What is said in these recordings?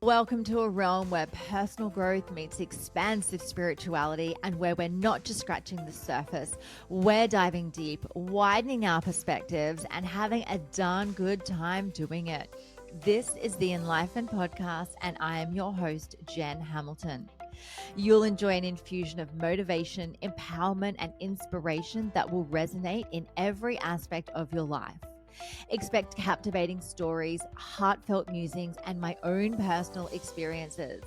Welcome to a realm where personal growth meets expansive spirituality and where we're not just scratching the surface. We're diving deep, widening our perspectives, and having a darn good time doing it. This is the Enlightened Podcast, and I am your host, Jen Hamilton. You'll enjoy an infusion of motivation, empowerment, and inspiration that will resonate in every aspect of your life. Expect captivating stories, heartfelt musings, and my own personal experiences.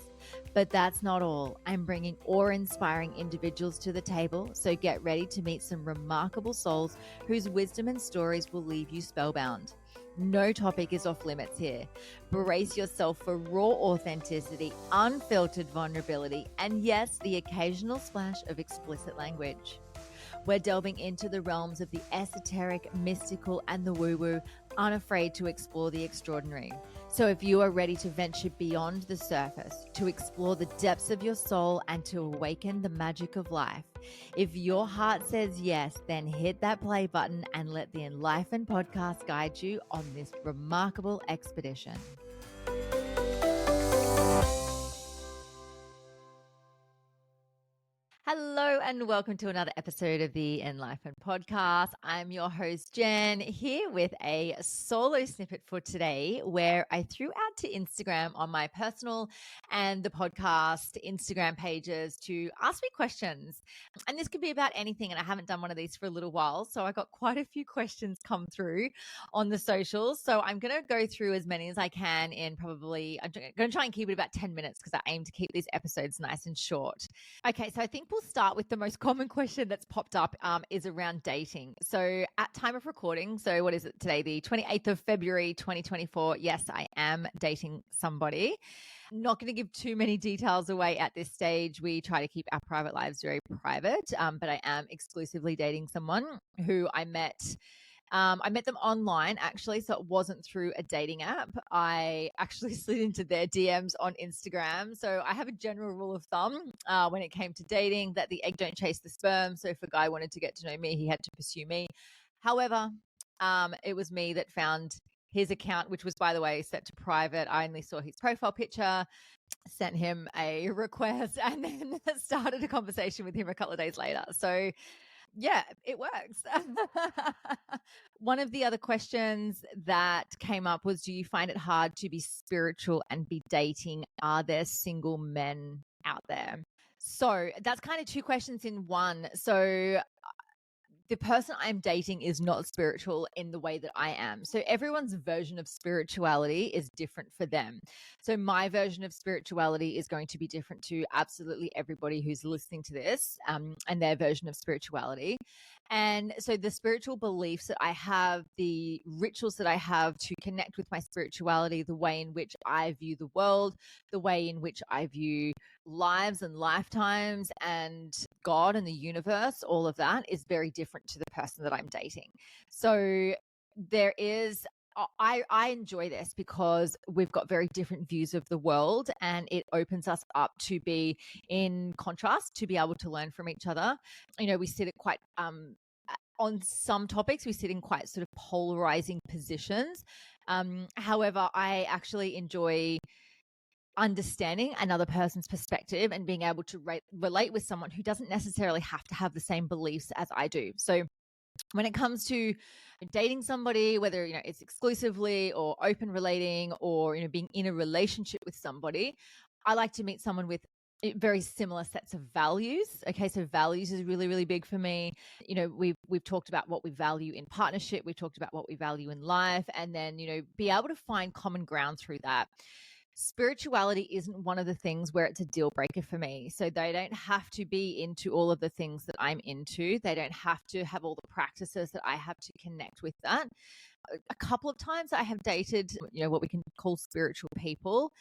But that's not all. I'm bringing awe-inspiring individuals to the table, so get ready to meet some remarkable souls whose wisdom and stories will leave you spellbound. No topic is off limits here. Brace yourself for raw authenticity, unfiltered vulnerability, and yes, the occasional splash of explicit language. We're delving into the realms of the esoteric, mystical, and the woo-woo, unafraid to explore the extraordinary. So if you are ready to venture beyond the surface, to explore the depths of your soul, and to awaken the magic of life, if your heart says yes, then hit that play button and let the Enlightened Podcast guide you on this remarkable expedition. Hello and welcome to another episode of the Enlightened Podcast. I'm your host, Jen, here with a solo snippet for today where I threw out to Instagram on my personal and the podcast Instagram pages to ask me questions. And this could be about anything, and I haven't done one of these for a little while, so I got quite a few questions come through on the socials. So I'm going to go through as many as I can in probably, I'm going to try and keep it about 10 minutes because I aim to keep these episodes nice and short. Okay, so I think we'll start with the most common question that's popped up is around dating. So at time of recording, so what is it today, the 28th of February, 2024, yes, I am dating somebody. Not going to give too many details away at this stage. We try to keep our private lives very private, but I am exclusively dating someone who I met them online, actually, so it wasn't through a dating app. I actually slid into their DMs on Instagram. So I have a general rule of thumb when it came to dating that the egg don't chase the sperm. So if a guy wanted to get to know me, he had to pursue me. However, it was me that found his account, which was, by the way, set to private. I only saw his profile picture, sent him a request, and then started a conversation with him a couple of days later. So yeah, it works. One of the other questions that came up was, do you find it hard to be spiritual and be dating? Are there single men out there? So that's kind of two questions in one. So the person I'm dating is not spiritual in the way that I am. So everyone's version of spirituality is different for them. So my version of spirituality is going to be different to absolutely everybody who's listening to this, and their version of spirituality. And so the spiritual beliefs that I have, the rituals that I have to connect with my spirituality, the way in which I view the world, the way in which I view lives and lifetimes and God and the universe, all of that is very different to the person that I'm dating. So there is, I enjoy this because we've got very different views of the world, and it opens us up to be in contrast, to be able to learn from each other. You know, we sit at quite, on some topics, we sit in quite sort of polarizing positions. However, I actually enjoy understanding another person's perspective and being able to relate with someone who doesn't necessarily have to have the same beliefs as I do. So when it comes to dating somebody, whether, you know, it's exclusively or open relating or, you know, being in a relationship with somebody, I like to meet someone with very similar sets of values. Okay, so values is really, really big for me. You know, we've talked about what we value in partnership. We've talked about what we value in life, and then, you know, be able to find common ground through that. Spirituality isn't one of the things where it's a deal breaker for me. So they don't have to be into all of the things that I'm into. They don't have to have all the practices that I have to connect with that. A couple of times I have dated, you know, what we can call spiritual people.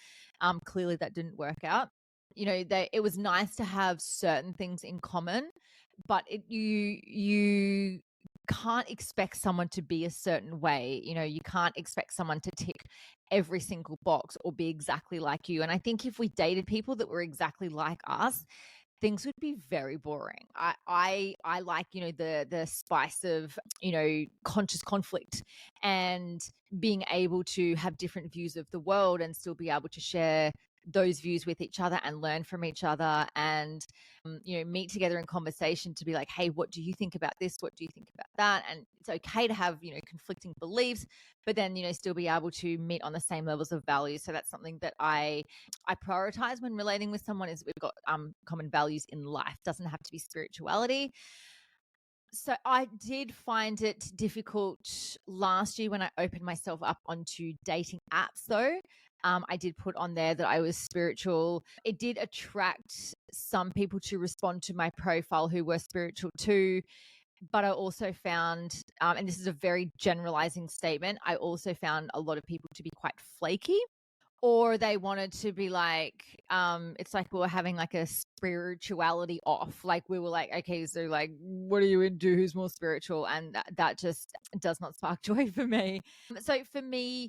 Clearly that didn't work out. You know, it was nice to have certain things in common, but you can't expect someone to be a certain way. You know, you can't expect someone to tick every single box or be exactly like you. And I think if we dated people that were exactly like us, things would be very boring. I like, you know, the spice of, you know, conscious conflict and being able to have different views of the world and still be able to share those views with each other and learn from each other and, meet together in conversation to be like, hey, what do you think about this? What do you think about that? And it's okay to have, conflicting beliefs, but then, still be able to meet on the same levels of values. So that's something that I prioritize when relating with someone is we've got common values in life. Doesn't have to be spirituality. So I did find it difficult last year when I opened myself up onto dating apps, though. I did put on there that I was spiritual. It did attract some people to respond to my profile who were spiritual too. But I also found, and this is a very generalizing statement, I also found a lot of people to be quite flaky. Or they wanted to be like, it's like we were having like a spirituality off. Like we were like, okay, so like, what are you into? Who's more spiritual? And that just does not spark joy for me. So for me,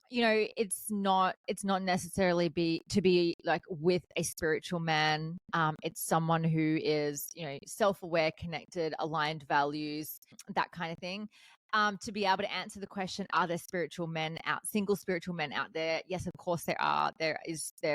it's not necessarily to be like with a spiritual man. It's someone who is, self-aware, connected, aligned values, that kind of thing. To be able to answer the question, are there single spiritual men out there? Yes, of course there are. There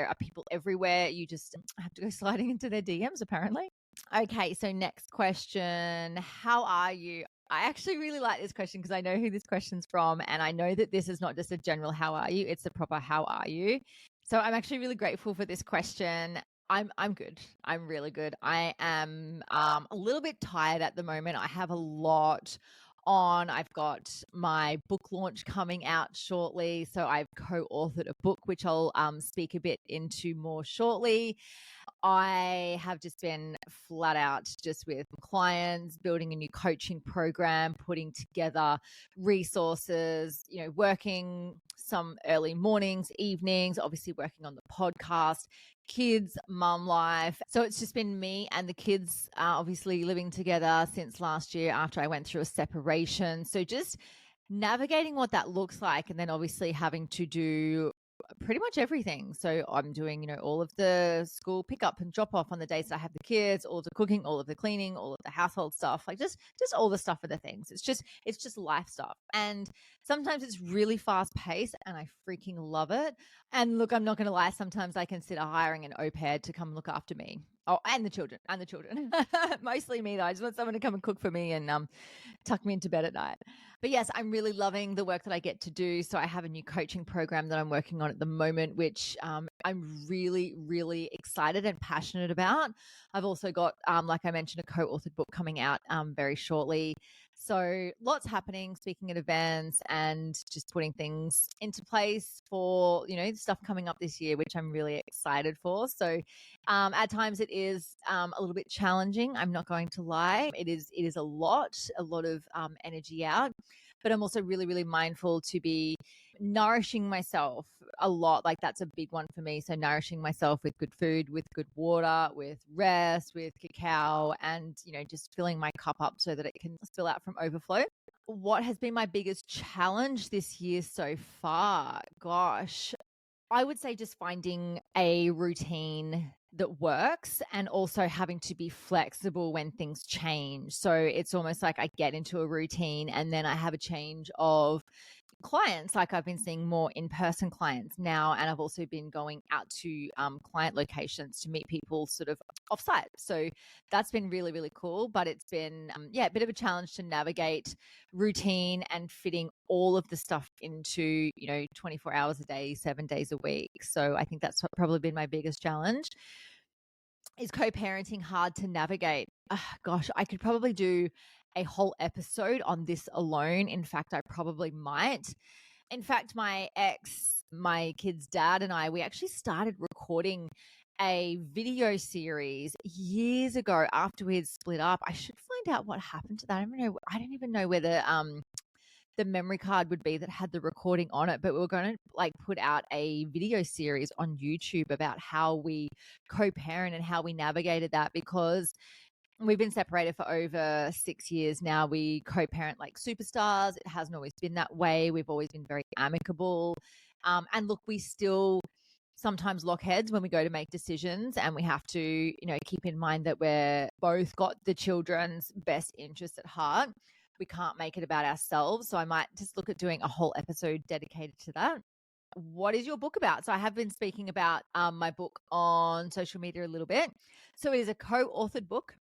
are people everywhere. You just have to go sliding into their DMs, apparently. Okay, so next question. How are you? I actually really like this question because I know who this question's from, and I know that this is not just a general how are you, it's a proper how are you. So I'm actually really grateful for this question. I'm good. I'm really good. I am a little bit tired at the moment. I have a lot on. I've got my book launch coming out shortly. So I've co-authored a book, which I'll speak a bit into more shortly. I have just been flat out just with clients, building a new coaching program, putting together resources, working some early mornings, evenings, obviously working on the podcast, kids, mum life. So it's just been me and the kids, obviously living together since last year after I went through a separation. So just navigating what that looks like, and then obviously having to do pretty much everything. So I'm doing, all of the school pickup and drop off on the days that I have the kids, all of the cooking, all of the cleaning, all of the household stuff, like just all the stuff for the things. It's just life stuff. And sometimes it's really fast paced and I freaking love it. And look, I'm not going to lie. Sometimes I consider hiring an au pair to come look after me. Oh, and the children. Mostly me though. I just want someone to come and cook for me and tuck me into bed at night. But yes, I'm really loving the work that I get to do. So I have a new coaching program that I'm working on at the moment, which I'm really, really excited and passionate about. I've also got, like I mentioned, a co-authored book coming out very shortly. So lots happening, speaking at events and just putting things into place for, stuff coming up this year, which I'm really excited for. So at times it is a little bit challenging. I'm not going to lie. It is a lot of energy out, but I'm also really, really mindful to be nourishing myself a lot. Like that's a big one for me. So nourishing myself with good food, with good water, with rest, with cacao, and, just filling my cup up so that it can spill out from overflow. What has been my biggest challenge this year so far? Gosh, I would say just finding a routine that works and also having to be flexible when things change. So it's almost like I get into a routine and then I have a change of clients. Like I've been seeing more in-person clients now, and I've also been going out to client locations to meet people sort of offsite. So that's been really, really cool. But it's been a bit of a challenge to navigate routine and fitting all of the stuff into 24 hours a day, 7 days a week. So I think that's probably been my biggest challenge. Is co-parenting hard to navigate? Gosh, I could probably do a whole episode on this alone. In fact, I probably might. In fact, my ex, my kid's dad, and I, we actually started recording a video series years ago after we had split up. I should find out what happened to that. I don't even know whether the memory card would be that had the recording on it, but we were going to put out a video series on YouTube about how we co-parent and how we navigated that, because we've been separated for over 6 years now. We co-parent like superstars. It hasn't always been that way. We've always been very amicable. And look, we still sometimes lock heads when we go to make decisions, and we have to, keep in mind that we're both got the children's best interests at heart. We can't make it about ourselves. So I might just look at doing a whole episode dedicated to that. what is your book about? So I have been speaking about my book on social media a little bit. So it is a co-authored book.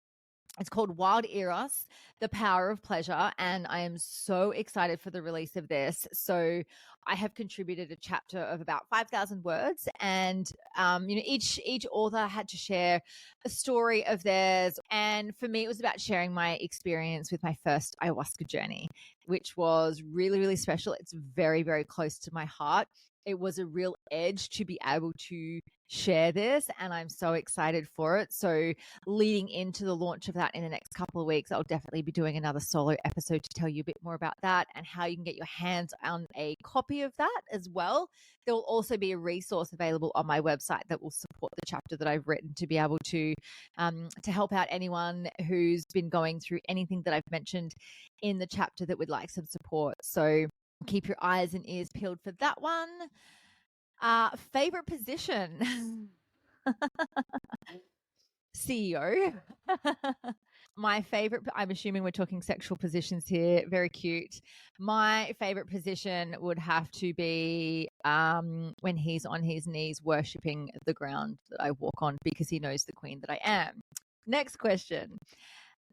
It's called Wild Eros, The Power of Pleasure, and I am so excited for the release of this. So I have contributed a chapter of about 5,000 words, and each author had to share a story of theirs. And for me, it was about sharing my experience with my first ayahuasca journey, which was really, really special. It's very, very close to my heart. It was a real edge to be able to share this, and I'm so excited for it. So leading into the launch of that in the next couple of weeks, I'll definitely be doing another solo episode to tell you a bit more about that and how you can get your hands on a copy of that as well. There will also be a resource available on my website that will support the chapter that I've written to be able to help out anyone who's been going through anything that I've mentioned in the chapter that would like some support. So keep your eyes and ears peeled for that one. Favorite position? CEO. My favorite, I'm assuming we're talking sexual positions here. Very cute. My favorite position would have to be when he's on his knees worshipping the ground that I walk on because he knows the queen that I am. Next question.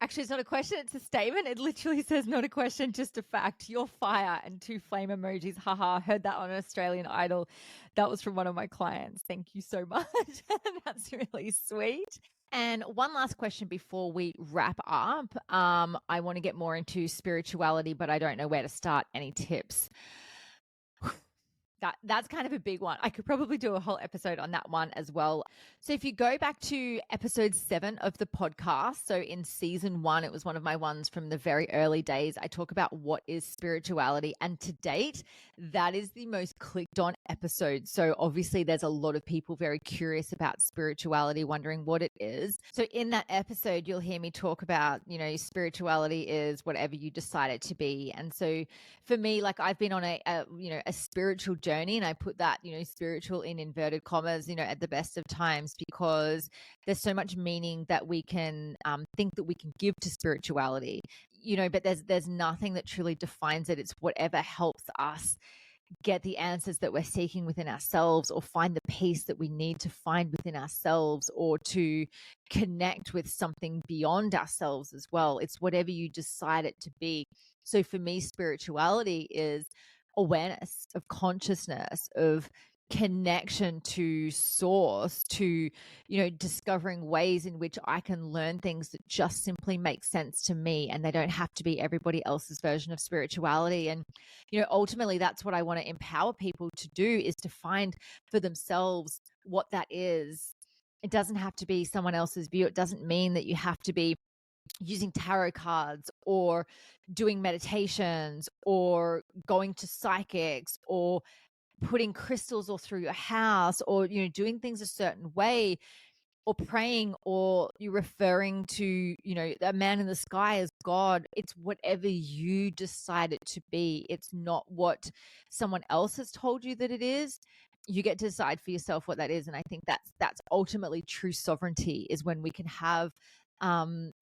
Actually, it's not a question, it's a statement. It literally says not a question, just a fact. You're fire, and 2 flame emojis. Haha, heard that on Australian Idol. That was from one of my clients. Thank you so much. That's really sweet. And one last question before we wrap up. I want to get more into spirituality, but I don't know where to start. Any tips? That's kind of a big one. I could probably do a whole episode on that one as well. So if you go back to episode 7 of the podcast, so in season 1, it was one of my ones from the very early days. I talk about what is spirituality, and to date, that is the most clicked on episode. So obviously there's a lot of people very curious about spirituality, wondering what it is. So in that episode, you'll hear me talk about, spirituality is whatever you decide it to be. And so for me, like I've been on a spiritual journey, and I put that, spiritual in inverted commas, at the best of times, because there's so much meaning that we can think that we can give to spirituality, but there's nothing that truly defines it. It's whatever helps us get the answers that we're seeking within ourselves, or find the peace that we need to find within ourselves, or to connect with something beyond ourselves as well. It's whatever you decide it to be. So for me, spirituality is awareness of consciousness, of connection to source, to, discovering ways in which I can learn things that just simply make sense to me, and they don't have to be everybody else's version of spirituality. And, ultimately that's what I want to empower people to do, is to find for themselves what that is. It doesn't have to be someone else's view. It doesn't mean that you have to be using tarot cards or doing meditations or going to psychics or putting crystals all through your house, or, doing things a certain way, or praying, or you referring to, a man in the sky as God. It's whatever you decide it to be. It's not what someone else has told you that it is. You get to decide for yourself what that is. And I think that's ultimately true sovereignty, is when we can have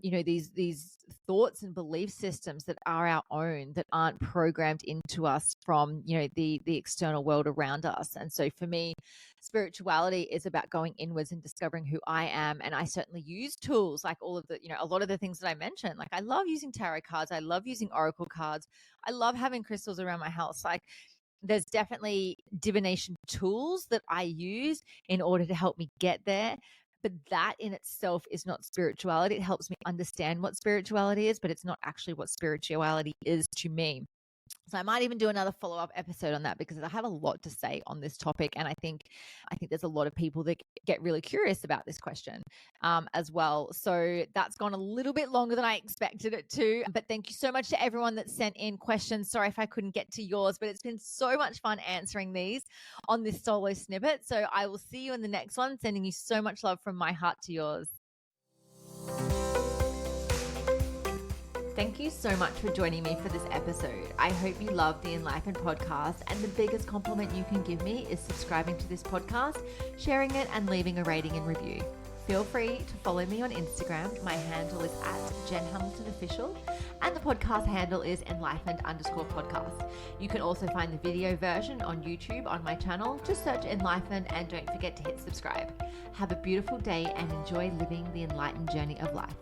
these thoughts and belief systems that are our own, that aren't programmed into us from, the external world around us. And so for me, spirituality is about going inwards and discovering who I am. And I certainly use tools like all of the, a lot of the things that I mentioned. Like I love using tarot cards. I love using oracle cards. I love having crystals around my house. Like there's definitely divination tools that I use in order to help me get there. But that in itself is not spirituality. It helps me understand what spirituality is, but it's not actually what spirituality is to me. So I might even do another follow-up episode on that, because I have a lot to say on this topic. And I think there's a lot of people that get really curious about this question as well. So that's gone a little bit longer than I expected it to. But thank you so much to everyone that sent in questions. Sorry if I couldn't get to yours, but it's been so much fun answering these on this Soul'o Snippet. So I will see you in the next one. Sending you so much love from my heart to yours. Thank you so much for joining me for this episode. I hope you love the Enlightened podcast, and the biggest compliment you can give me is subscribing to this podcast, sharing it, and leaving a rating and review. Feel free to follow me on Instagram. My handle is @JenHamiltonOfficial and the podcast handle is enlightened_podcast. You can also find the video version on YouTube on my channel. Just search Enlightened and don't forget to hit subscribe. Have a beautiful day and enjoy living the enlightened journey of life.